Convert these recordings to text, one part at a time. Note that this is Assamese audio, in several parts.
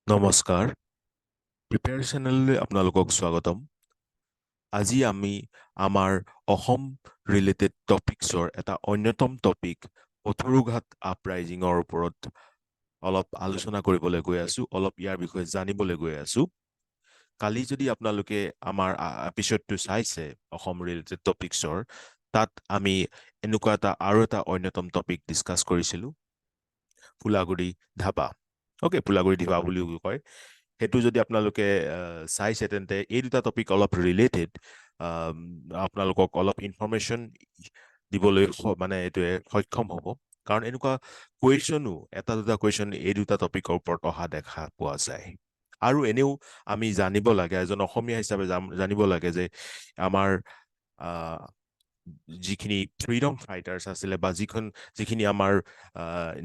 নমস্কাৰ প্ৰিপেয়াৰ চেনেললৈ আপোনালোকক স্বাগতম আজি আমি আমাৰ অসম ৰিলেটেড টপিকছৰ এটা অন্যতম টপিক পথৰুঘাট আপৰাইজিঙৰ ওপৰত অলপ আলোচনা কৰিবলৈ গৈ আছো অলপ ইয়াৰ বিষয়ে জানিবলৈ গৈ আছো কালি যদি আপোনালোকে আমাৰ এপিছডটো চাইছে অসম ৰিলেটেড টপিকছৰ তাত আমি এনেকুৱা এটা অন্যতম টপিক ডিছকাছ কৰিছিলো ফুলাগুৰি ধাবা অ'কে ফুলাগুৰি ধাবা বুলিও কয় সেইটো যদি আপোনালোকে চাইছে তেন্তে এই দুটা টপিক অলপ ৰিলেটেড আপোনালোকক অলপ ইনফৰমেশ্যন দিবলৈ মানে এইটোৱে সক্ষম হ'ব কাৰণ এনেকুৱা কুৱেশ্যনো এটা দুটা কুৱেশ্যন এই দুটা টপিকৰ ওপৰত অহা দেখা পোৱা যায় আৰু এনেও আমি জানিব লাগে এজন অসমীয়া হিচাপে জানিব লাগে যে আমাৰ যিখিনি ফ্ৰীডম ফাইটাৰ্ছ আছিলে বা যিখিনি আমাৰ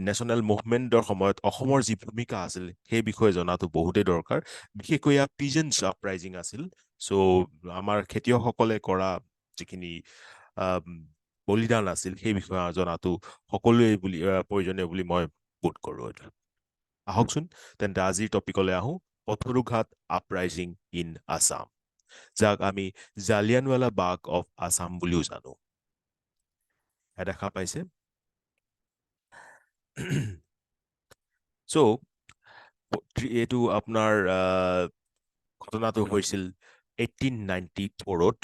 নেশ্যনেল মুভমেণ্টৰ সময়ত অসমৰ যি ভূমিকা আছিল সেই বিষয়ে জনাটো বহুতেই দৰকাৰ বিশেষকৈ ইয়াত পিজেন্স আপৰাইজিং আছিল চ' আমাৰ খেতিয়কসকলে কৰা যিখিনি বলিদান আছিল সেই বিষয়ে জনাটো সকলোৱে প্ৰয়োজনীয় বুলি মই বোধ কৰোঁ আহকচোন তেন্তে আজিৰ টপিকলৈ আহোঁ পথৰুঘাট আপৰাইজিং ইন আছাম যাক আমি জালিয়ানৱালা বাগ অফ আছাম বুলিও জানো দেখা পাইছে চ' এইটো আপোনাৰ ঘটনাটো হৈছিল 1894ত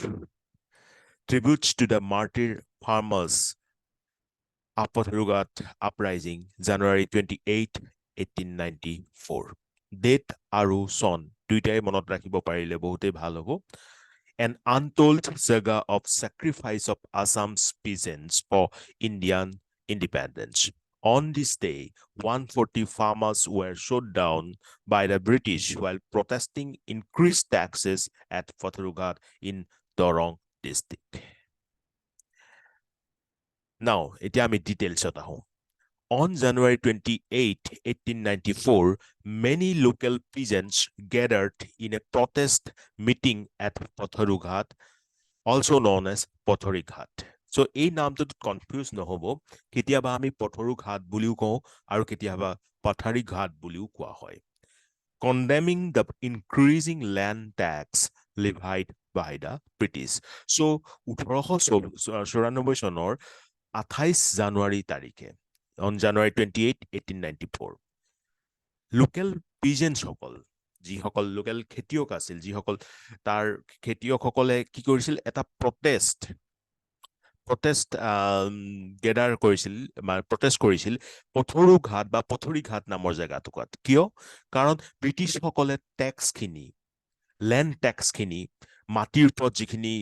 tributes to the martyr farmers Patharughat Uprising January 28, 1894 date আৰু চন দুইটাই মনত ৰাখিব পাৰিলে বহুতেই ভাল হ'ব an untold saga of sacrifice of Assam's peasants for Indian independence. On this day, 140 farmers were shot down by the British while protesting increased taxes at Patharughat in Dorong district. Now, এতিয়া আমি ডিটেইলছত আহোঁ On January 28, 1894, many local peasants gathered in a protest meeting at Pothorughat, also known as Pothorughat. So এই নামটোত কনফিউজ নহ'ব কেতিয়াবা আমি পথৰুঘাট বুলিও কওঁ আৰু কেতিয়াবা পাথাৰীঘাট বুলিও কোৱা হয় condemning the increasing land tax levied by the British. So 1894 চনৰ 28 জানুৱাৰী তাৰিখে on January 28, 1894 লোকেল পিজেন্টসকল যিসকল লোকেল খেতিয়ক আছিল যিসকল তাৰ খেতিয়কসকলে কি কৰিছিল এটা প্ৰটেষ্ট কৰিছিল পথৰুঘাট বা পথৰীঘাট নামৰ জেগাটুকুৰাত কিয় কাৰণ ব্ৰিটিছসকলে লেণ্ড টেক্সখিনি মাটিৰ ওপৰত যিখিনি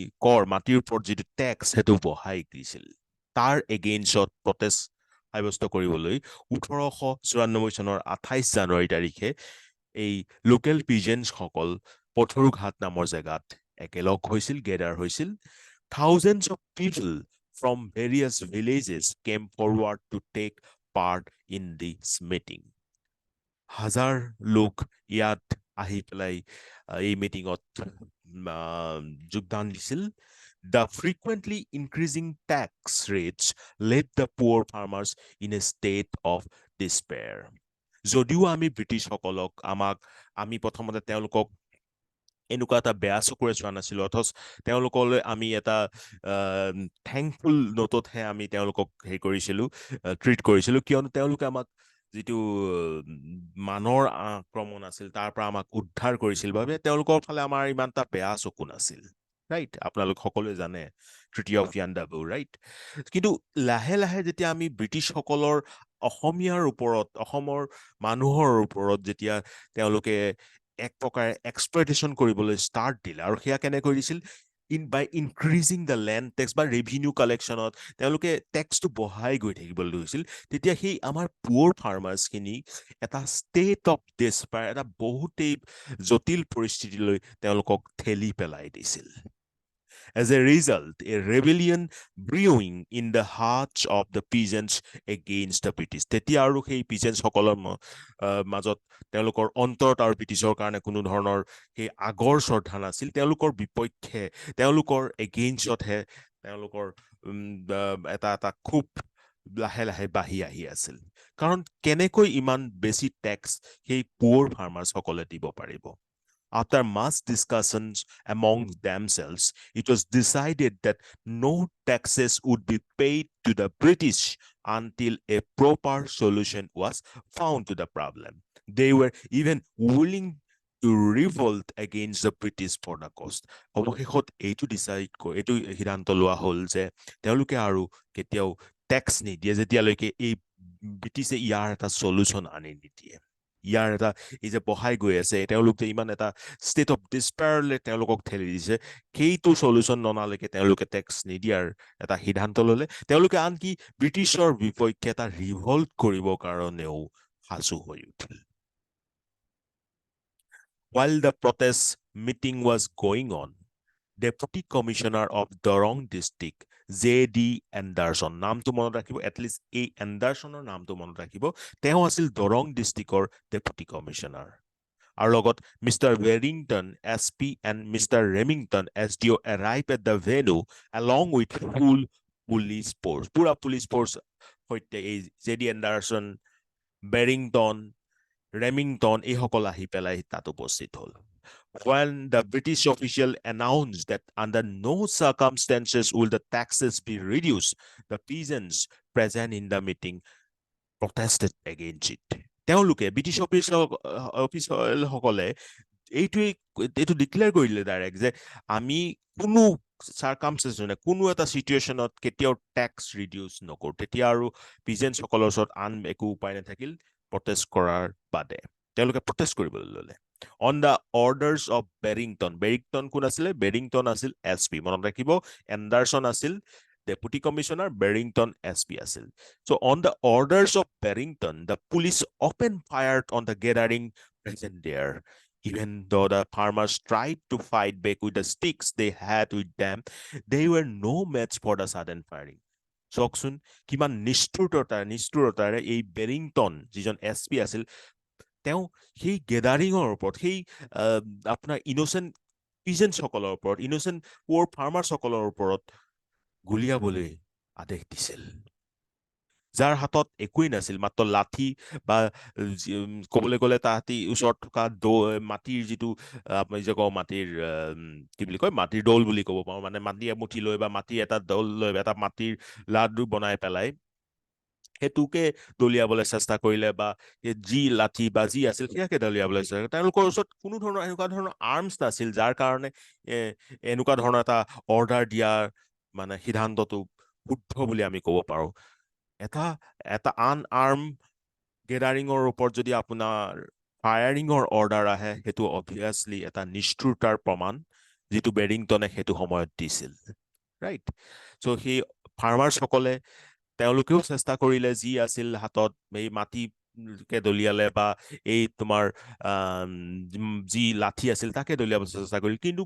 মাটিৰ ওপৰত যিটো টেক্স সেইটো বঢ়াই দিছিল তাৰ এগেইনষ্টত প্ৰটেষ্ট সাব্যস্ত কৰিবলৈ 1894 চনৰ 28 জানুৱাৰী তাৰিখে এই লোকেল পিজেন্টসকল পথৰুঘাট নামৰ জেগাত একেলগ হৈছিল গেডাৰ হৈছিল thousands of people from various villages came forward to take part in this meeting হাজাৰ লোক ইয়াত আহি পেলাই এই মিটিঙত যোগদান দিছিল The frequently increasing tax rates left the poor farmers in a state of despair. যদিও আমি ব্ৰিটিছসকলক আমি প্ৰথমতে তেওঁলোকক এনেকুৱা এটা বেয়া চকুৰে চোৱা নাছিলো অথচ তেওঁলোকলৈ আমি এটা থেংকফুল নোটতহে আমি তেওঁলোকক ট্ৰিট কৰিছিলো কিয়নো তেওঁলোকে আমাক যিটো মানৰ আক্ৰমণ আছিল তাৰ পৰা আমাক উদ্ধাৰ কৰিছিল বাবে তেওঁলোকৰ ফালে আমাৰ ইমান এটা বেয়া চকু নাছিল ৰাইট আপোনালোক সকলোৱে জানে ট্ৰিটি অফ ইয়াণ্ডাবু ৰাইট কিন্তু লাহে লাহে যেতিয়া আমি ব্ৰিটিছসকলৰ অসমৰ মানুহৰ ওপৰত যেতিয়া তেওঁলোকে এক প্ৰকাৰে এক্সপ্লইটেশ্যন কৰিবলৈ ষ্টাৰ্ট দিলে আৰু সেয়া কেনেকৈ দিছিল বাই ইনক্ৰিজিং দ্য লেণ্ড টেক্স বা ৰেভিনিউ কালেকশ্যনত তেওঁলোকে টেক্সটো বঢ়াই গৈ থাকিবলৈ লৈছিল তেতিয়া সেই আমাৰ পুৱৰ ফাৰ্মাৰ্ছখিনি এটা ষ্টেট অফ ডেছপায়াৰ এটা বহুতেই জটিল পৰিস্থিতিলৈ তেওঁলোকক ঠেলি পেলাই দিছিল As a result, a rebellion brewing in the hearts of the peasants against the British. তেতিয়া আৰু সেই পিজেন্টসকলৰ মাজত তেওঁলোকৰ অন্তৰত আৰু ব্ৰিটিছৰ কাৰণে কোনো ধৰণৰ সেই আগৰ শ্ৰদ্ধা নাছিল তেওঁলোকৰ বিপক্ষে তেওঁলোকৰ এগেইনষ্টতহে তেওঁলোকৰ এটা খুব লাহে লাহে বাঢ়ি আহি আছিল কাৰণ কেনেকৈ ইমান বেছি টেক্স সেই পুৱৰ ফাৰ্মাৰ্ছসকলে দিব পাৰিব After much discussions among themselves, it was decided that no taxes would be paid to the British until a proper solution was found to the problem. They were even willing to revolt against the British for the cost. অৱশেষত এইটো সিদ্ধান্ত লোৱা হ'ল যে তেওঁলোকে আৰু কেতিয়াও টেক্স নিদিয়ে যেতিয়ালৈকে এই ব্ৰিটিছে ইয়াৰ এটা সলিউশ্যন আনি নিদিয়ে ইয়াৰ এটা এই যে বহাই গৈ আছে তেওঁলোকে ইমান এটা ষ্টেট অফ ডিছপেয়াৰলৈ তেওঁলোকক ঠেলি দিছে সেইটো সলিউশ্যন ননালৈকে তেওঁলোকে টেক্স নিদিয়াৰ এটা সিদ্ধান্ত ল'লে তেওঁলোকে আনকি ব্ৰিটিছৰ বিপক্ষে এটা ৰিভল্ট কৰিবৰ কাৰণেও সাজু হৈ উঠিল While the protest meeting was going on, Deputy Commissioner of Dorong District, J.D. Anderson, নামটো মনত ৰাখিব এটলিষ্ট এই এণ্ডাৰছনৰ নামটো মনত ৰাখিব তেওঁ আছিল দৰং ডিষ্ট্ৰিক্টৰ ডেপুটি কমিশ্যনাৰ আৰু লগত Mr. Warrington, SP, and Mr. Remington, SDO, arrived at the venue along with full police force. পুৰা police force সৈতে এই জেডি এণ্ডাৰছন বেৰিংটন ৰেমিংটন এইসকল আহি পেলাই তাত উপস্থিত হ'ল When the British official announced that under no circumstances will the taxes be reduced, the peasants present in the meeting protested against it. তেওঁলোকে ব্ৰিটিছ অফিচাৰসকলে এইটো ডিক্লেয়াৰ কৰিলে ডাইৰেক্ট যে আমি কোনো চাৰ্কামষ্টেঞ্চে কোনো এটা চিটুৱেশ্যনত কেতিয়াও টেক্স ৰিডিউচ নকৰোঁ তেতিয়া আৰু পিজেণ্টসকলৰ ওচৰত আন একো উপায় নাথাকিল প্ৰটেষ্ট কৰাৰ বাদে তেওঁলোকে প্ৰটেষ্ট কৰিবলৈ ল'লে অন দ্য অৰ্ডাৰ্ছ অফ বেৰিংটন কোন আছিলে বেৰিংটন আছিল SP মনত ৰাখিব এণ্ডাৰছন আছিল Deputy Commissioner Barrington SP আছিল. So on the orders of Barrington, the police opened fire on the gathering present there. Even though the farmers tried to fight back with the sticks they had with them, they were no match for the sudden firing. চাওকচোন কিমান নিষ্ঠুৰতাৰে এই বেৰিংটন যিজন SP আছিল তেওঁ সেই গেদাৰিঙৰ ওপৰত সেই আপোনাৰ ইন'চেণ্ট পিজেণ্টসকলৰ ওপৰত ইন'চেণ্ট পুৱৰ ফাৰ্মাৰ্ছসকলৰ ওপৰত গুলিয়াবলৈ আদেশ দিছিল যাৰ হাতত একোৱেই নাছিল মাত্ৰ লাঠি বা ক'বলৈ গ'লে তাহাঁতি ওচৰত থকা মাটিৰ যিটো আপুনি যে কওঁ মাটিৰ কি বুলি কয় মাটিৰ দৌল বুলি ক'ব পাৰোঁ মানে মাটি এমুঠি লৈ বা মাটিৰ এটা দৌল লৈ এটা মাটিৰ লাডু বনাই পেলাই সেইটোকে দলিয়াবলৈ চেষ্টা কৰিলে বা যি লাঠি বা যি আছিল সেয়াকে দলিয়াবলৈ চেষ্টা কৰিলে তেওঁলোকৰ ওচৰত কোনো ধৰণৰ এনেকুৱা ধৰণৰ আৰ্মছ নাছিল যাৰ কাৰণে এনেকুৱা ধৰণৰ এটা অৰ্ডাৰ দিয়াৰ মানে সিদ্ধান্তটো শুদ্ধ বুলি আমি ক'ব পাৰোঁ এটা আনআৰ্ম গেদাৰিঙৰ ওপৰত যদি আপোনাৰ ফায়াৰিঙৰ অৰ্ডাৰ আহে সেইটো অবভিয়াছলি এটা নিষ্ঠুৰতাৰ প্ৰমাণ যিটো বেৰিংটনে সেইটো সময়ত দিছিল ৰাইট চ' সেই ফাৰ্মাৰ্ছসকলে তেওঁলোকেও চেষ্টা কৰিলে যি আছিল হাতত এই মাটিকে দলিয়ালে বা এই তোমাৰ যি লাঠি আছিল তাকে দলিয়াব চেষ্টা কৰিলে কিন্তু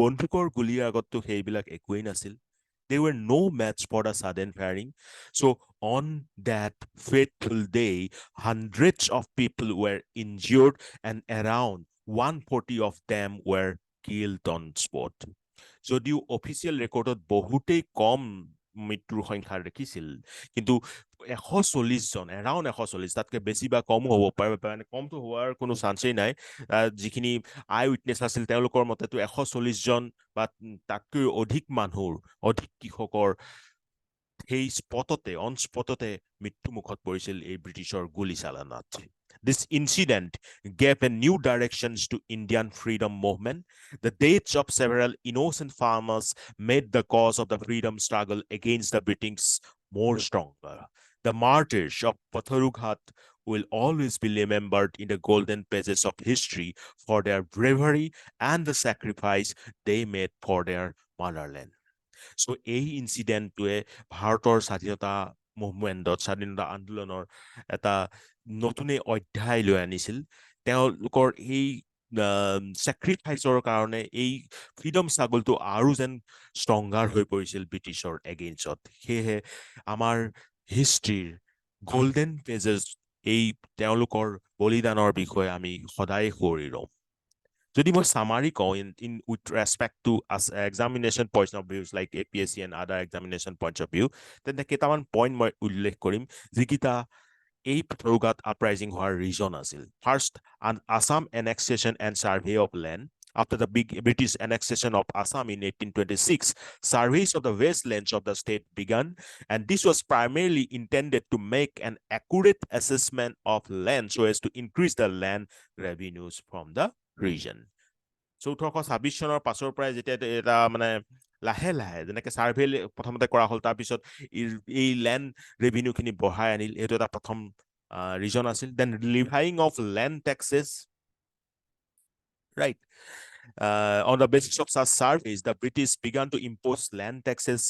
বন্দুকৰ গুলীৰ আগততো সেইবিলাক একোৱেই নাছিল They were no match for the sudden firing. So on that fateful day, hundreds of people were injured and around 140 of them were killed on spot. যদিও অফিচিয়েল ৰেকৰ্ডত বহুতেই কম মৃত্যুৰ সংখ্যা দেখিছিল কিন্তু 140জন এৰাউণ্ড 140 তাতকৈ বেছি বা কমো হ'ব পাৰে মানে কমটো হোৱাৰ কোনো চান্সেই নাই যিখিনি আই উইটনেছ আছিল তেওঁলোকৰ মতেতো 140জন বা তাতকৈ অধিক মানুহৰ অধিক কৃষকৰ সেই অন স্পটতে মৃত্যুমুখত পৰিছিল এই ব্ৰিটিছৰ গুলীচালনাত This incident gave a new directions to Indian freedom movement. The deaths of several innocent farmers made the cause of the freedom struggle against the British more stronger. The martyrs of Patharughat will always be remembered in the golden pages of history for their bravery and the sacrifice they made for their motherland. চ' এই ইনচিডেণ্টটোৱে ভাৰতৰ স্বাধীনতা মুভমেণ্টত স্বাধীনতা আন্দোলনৰ এটা নতুনেই অধ্যায় লৈ আনিছিল তেওঁলোকৰ এই চেক্ৰিফাইচৰ কাৰণে এই ফ্ৰীডম ষ্ট্ৰাগলটো আৰু যেন ষ্ট্ৰংগাৰ হৈ পৰিছিল ব্ৰিটিছৰ এগেইনষ্টত সেয়েহে আমাৰ হিষ্ট্ৰীৰ গল্ডেন পেজেছ এই তেওঁলোকৰ বলিদানৰ বিষয়ে আমি সদায় সোঁৱৰি ৰওঁ যদি মই summary কওঁ in with respect to as examination points of views like APSC and other examination points of view, তেন্তে কেইটামান পইণ্ট মই উল্লেখ কৰিম যিকেইটা এই Patharughat uprising হোৱাৰ ৰিজন আছিল. First, an Assam annexation and survey of land. After the big British annexation of Assam in 1826, surveys of the wastelands of the state began, and this was primarily intended to make an accurate assessment of land so as to increase the land revenues from the region. So 1826 চনৰ পাছৰ পৰাই যেতিয়া এটা মানে লাহে লাহে যেনেকে সাৰ্ভে প্ৰথমতে কৰা হ'ল তাৰপিছত এই ল্যান্ড ৰেভিনিউখিনি বঢ়াই আনিল, এইটো এটা প্ৰথম ৰিজন আছিল. Then levying of land taxes, right? On the basis of such surveys, the British began to impose land taxes,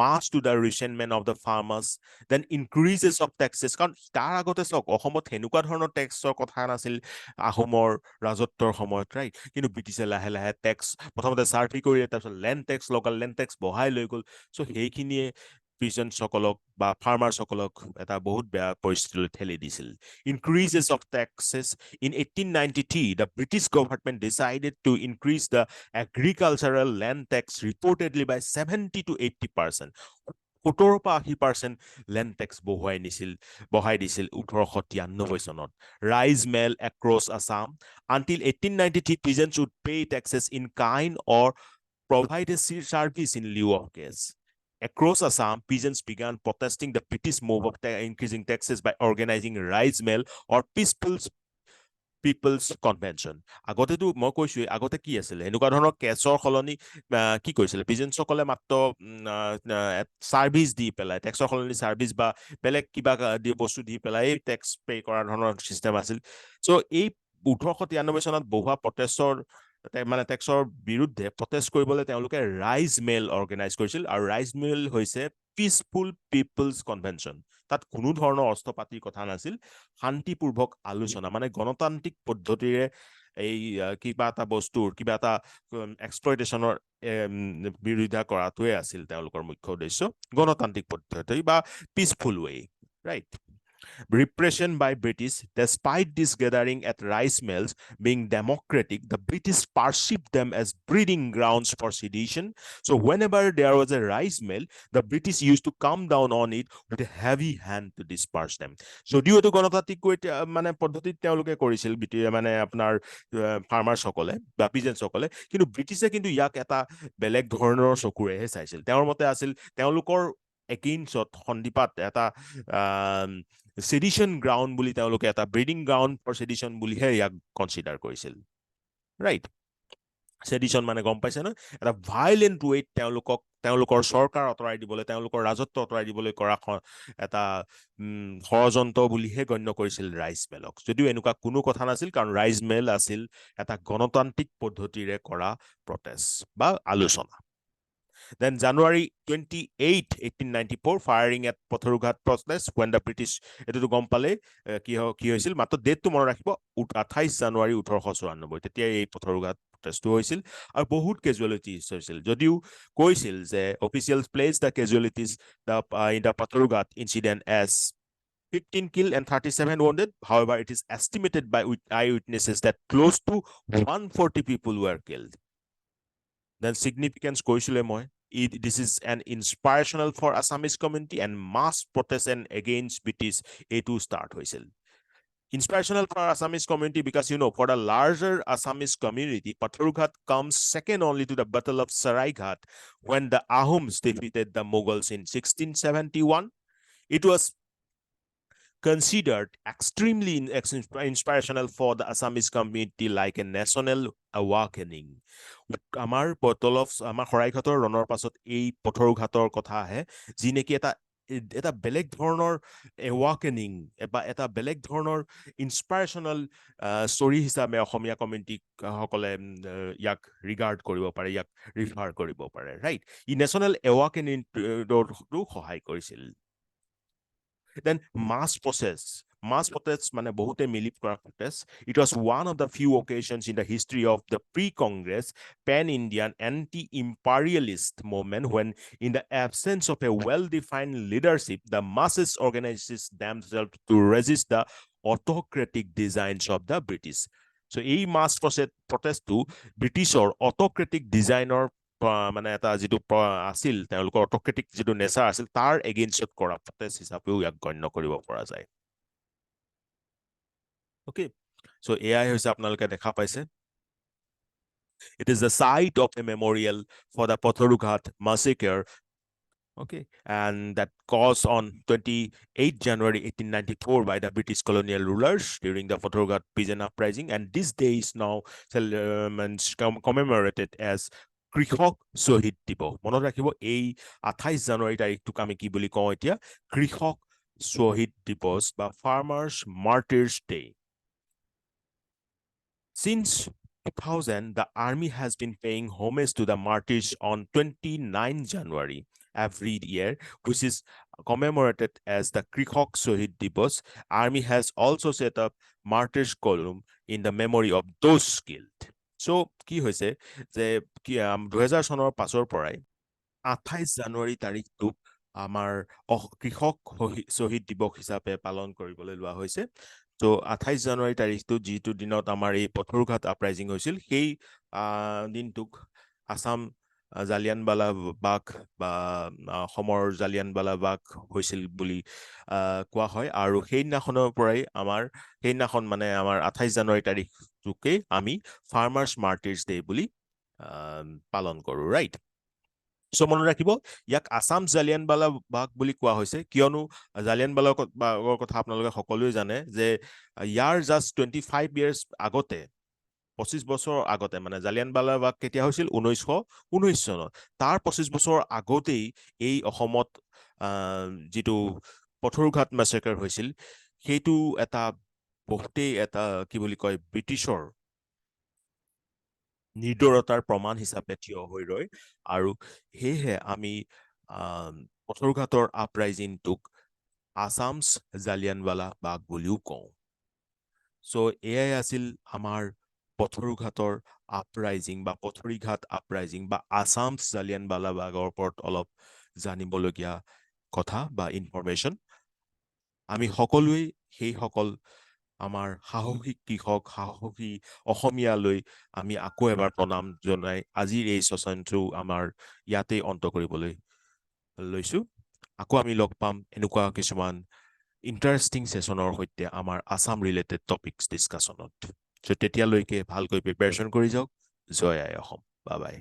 much to the resentment of the farmers. Then increases of taxes. কাৰণ তাৰ আগতে চাওক অসমত হেনেকুৱা ধৰণৰ টেক্সৰ কথা নাছিল আহোমৰ ৰাজত্বৰ সময়ত, ৰাইট? কিন্তু ব্ৰিটিছে লাহে লাহে টেক্স প্ৰথমতে চাৰ্ভে কৰি তাৰপিছত লেণ্ড টেক্স লগাল, লেণ্ড টেক্স বঢ়াই লৈ গ'ল. চ' সেইখিনিয়ে পিজনসকলক বা ফাৰ্মাৰসকলক এটা বহুত বেয়া পৰিস্থিতিলৈ ঠেলি দিছিল. Increases of taxes. In 1893, the British government decided to increase the agricultural land tax reportedly by 70 to 80%. 70% land tax বঢ়াই দিছিল 1893 চনত. Rice mill across Assam. Until 1893, peasants would pay taxes in kind or provide a service in lieu of cash. Across Assam, peasants began protesting the British move of increasing taxes by organizing rice mill or People's Convention. আগতেতো মই কৈছো আগতে কি আছিল এনেকুৱা ধৰণৰ কেছৰ সলনি কি কৰিছিল পিজেন্টসকলে মাত্ৰ সাৰ্ভিস দি পেলাই টেক্সৰ সলনি সাৰ্ভিস বা বেলেগ কিবা বস্তু দি পেলাই টেক্স পে কৰাৰ ধৰণৰ সিস্টেম আছিল. সো এই 1893 চনত বহুৱা প্ৰটেষ্টৰ মানে টেক্সৰ বিৰুদ্ধে প্ৰটেষ্ট কৰিবলৈ তেওঁলোকে ৰাইজ মেল অৰ্গেনাইজ কৰিছিল আৰু ৰাইজ মেল হৈছে পিসফুল পিপলছ কনভেনচন. তাত কোনো ধৰণৰ অস্ত্ৰপাতিৰ কথা নাছিল, শান্তিপূৰ্বক আলোচনা মানে গণতান্ত্ৰিক পদ্ধতিৰে এই কিবা এটা বস্তুৰ কিবা এটা এক্সপ্লইটেশ্যনৰ বিৰোধিতা কৰাটোৱে আছিল তেওঁলোকৰ মুখ্য উদ্দেশ্য, গণতান্ত্ৰিক পদ্ধতি বা peaceful way, right? Repression by British. Despite this gathering at rice mills being democratic, the British perceived them as breeding grounds for sedition. So whenever there was a rice mill, the British used to come down on it with a heavy hand to disperse them. যদিও এইটো গণতান্ত্ৰিক মানে পদ্ধতিত তেওঁলোকে কৰিছিল মানে আপোনাৰ ফাৰ্মাৰসকলে বা পিজেন্টসকলে, কিন্তু ব্ৰিটিছে কিন্তু ইয়াক এটা বেলেগ ধৰণৰ চকুৰেহে চাইছিল. তেওঁৰ মতে আছিল তেওঁলোকৰ এগেইনষ্টত সন্দিপাত এটা সেডিশন গ্ৰাউণ্ড বুলি তেওঁলোকে এটা ব্ৰিডিং গ্ৰাউণ্ড ফৰ সেডিশন বুলিহে ইয়াক কনচিডাৰ কৰিছিল, ৰাইট? সেডিশন মানে গম পাইছে ন, এটা ভাইলেণ্ট ৱেত তেওঁলোকৰ চৰকাৰ আঁতৰাই দিবলৈ তেওঁলোকৰ ৰাজত্ব আঁতৰাই দিবলৈ কৰা এটা ষড়যন্ত্ৰ বুলিহে গণ্য কৰিছিল ৰাইচ মেলক, যদিও এনেকুৱা কোনো কথা নাছিল, কাৰণ ৰাইচ মেল আছিল এটা গণতান্ত্ৰিক পদ্ধতিৰে কৰা প্ৰটেষ্ট বা আলোচনা. Then January 28, 1894, firing at Pothorughat protest when the British, এটো গম পালে কি হৈছিল, মাত্ৰ ডেটটো মনত ৰাখিব, 28 জানুৱাৰী 1894, তেতিয়া এই পথৰুঘাট প্ৰটেষ্টটো হৈছিল আৰু বহুত কেজুৱেলিটিজ হৈছিল, যদিও কৈছিল যে officials place the casualties in the Patharughat incident as 15 killed and 37 wounded. However, it is estimated by eyewitnesses that close to 140 people were killed. Then significance কৈছিলে মই, this is an inspirational for Assamese community and mass protest and against British to start হৈছিল. Inspirational for Assamese community because, for the larger Assamese community, Patharughat comes second only to the Battle of Saraighat when the Ahoms defeated the Mughals in 1671. It was considered extremely inspirational for the Assamese community, like a national awakening. আমাৰ শৰাইঘাটৰ ৰণৰ পাছত এই পথৰুঘাটৰ কথা আহে, যি নেকি এটা বেলেগ ধৰণৰ এৱাকেনিং বা এটা বেলেগ ধৰণৰ ইনস্পাইৰেশ্যনেল ষ্টৰী হিচাপে অসমীয়া কমিউনিটি সকলে ইয়াক ৰিগাৰ্ড কৰিব পাৰে, ইয়াক ৰিফাৰ কৰিব পাৰে, ৰাইট? ই নেশ্যনেল এৱাকেনিংটো সহায় কৰিছিল. Then mass protests মানে বহুতে মিলি কৰা protest. It was one of the few occasions in the history of the pre-Congress pan-Indian anti-imperialist movement when, in the absence of a well-defined leadership, the masses organizes themselves to resist the autocratic designs of the British. So এই মাছ প্ৰটেষ্টটো ব্ৰিটিছৰ অট'ক্ৰেটিক ডিজাইনৰ মানে এটা যিটো আছিল তেওঁলোকৰ অট'ক্ৰেটিক যিটো নেচাৰ আছিল তাৰ এগেইনষ্টত কৰা প্ৰটেষ্ট হিচাপেও ইয়াক গণ্য কৰিব পৰা যায় অ'কে চ' এয়াই হৈছে আপোনালোকে দেখা পাইছে It is the site of a memorial for the Patharughat massacre, okay, and that caused on 28 January 1894 by the British colonial rulers during the Patharughat Uprising, and this day is now commemorated as কৃষক শ্বহীদ দিৱস মনত ৰাখিব এই 28 জানুৱাৰী তাৰিখটোক আমি কি বুলি কওঁ এতিয়া কৃষক শ্বহীদ দিৱস বা farmers মাৰ্টিৰ্ছ day Since 2000, the army has been paying homage to the martyrs on 29 January every year, which is commemorated as the Krikhok Shohid Divas. Army has also set up martyrs column in the memory of those killed. So, কি হৈছে যে 2000 চনৰ পাছৰ পৰাই 28 জানুৱাৰী তাৰিখটোক আমাৰ কৃষক শ্বহীদ দিৱস হিচাপে পালন কৰিবলৈ লোৱা হৈছে তো 28 জানুৱাৰী তাৰিখটো যিটো দিনত আমাৰ এই পথৰুঘাট আপৰাইজিং হৈছিল সেই দিনটোক আসাম জালিয়ানৱালা বাগ বা অসমৰ জালিয়ানৱালা বাগ হৈছিল বুলি কোৱা হয় আৰু সেইদিনাখনৰ পৰাই সেইদিনাখন মানে আমাৰ 28 জানুৱাৰী তাৰিখটোকে আমি ফাৰ্মাৰ্ছ মাৰ্টিৰ্ছ ডে বুলি পালন কৰোঁ ৰাইট চ' মনত ৰাখিব ইয়াক আসাম জালিয়ানৱালা বাগ বুলি কোৱা হৈছে কিয়নো জালিয়ানৱালা বাগৰ কথা আপোনালোকে সকলোৱে জানে যে ইয়াৰ জাষ্ট 25 ইয়াৰ্ছ আগতে 25 বছৰ আগতে মানে জালিয়ানৱালা বাগ কেতিয়া হৈছিল 1919 চনত তাৰ 25 বছৰ আগতেই এই অসমত যিটো পথৰুঘাট মেছাকাৰ হৈছিল সেইটো এটা বহুতেই এটা কি বুলি কয় ব্ৰিটিছৰ নিৰ্দৰতাৰ প্ৰমাণ হিচাপে থিয় হৈ ৰয় আৰু সেয়েহে আমি পথৰুঘাটৰ আপৰাইজিংটোক আসামছ জালিয়ানৱালা বাগ বুলিও কওঁ চ' এয়াই আছিল আমাৰ পথৰুঘাটৰ আপৰাইজিং বা পথৰিঘাট আপৰাইজিং বা আসামছ জালিয়ানৱালা বাগৰ ওপৰত অলপ জানিবলগীয়া কথা বা ইনফৰমেশ্যন আমি সকলোৱে সেইসকল আমাৰ সাহসী কৃষক সাহসী অসমীয়ালৈ আমি আকৌ এবাৰ প্ৰণাম জনাই আজিৰ এই সেচনটো আমাৰ ইয়াতেই অন্ত কৰিবলৈ লৈছো আকৌ আমি লগ পাম এনেকুৱা কিছুমান ইণ্টাৰেষ্টিং সেচনৰ সৈতে আমাৰ আসাম ৰিলেটেড টপিকছ ডিছকাশ্যনত চ' তেতিয়ালৈকে ভালকৈ প্ৰিপেৰেশ্যন কৰি যাওক জয় আই অসম বাই বাই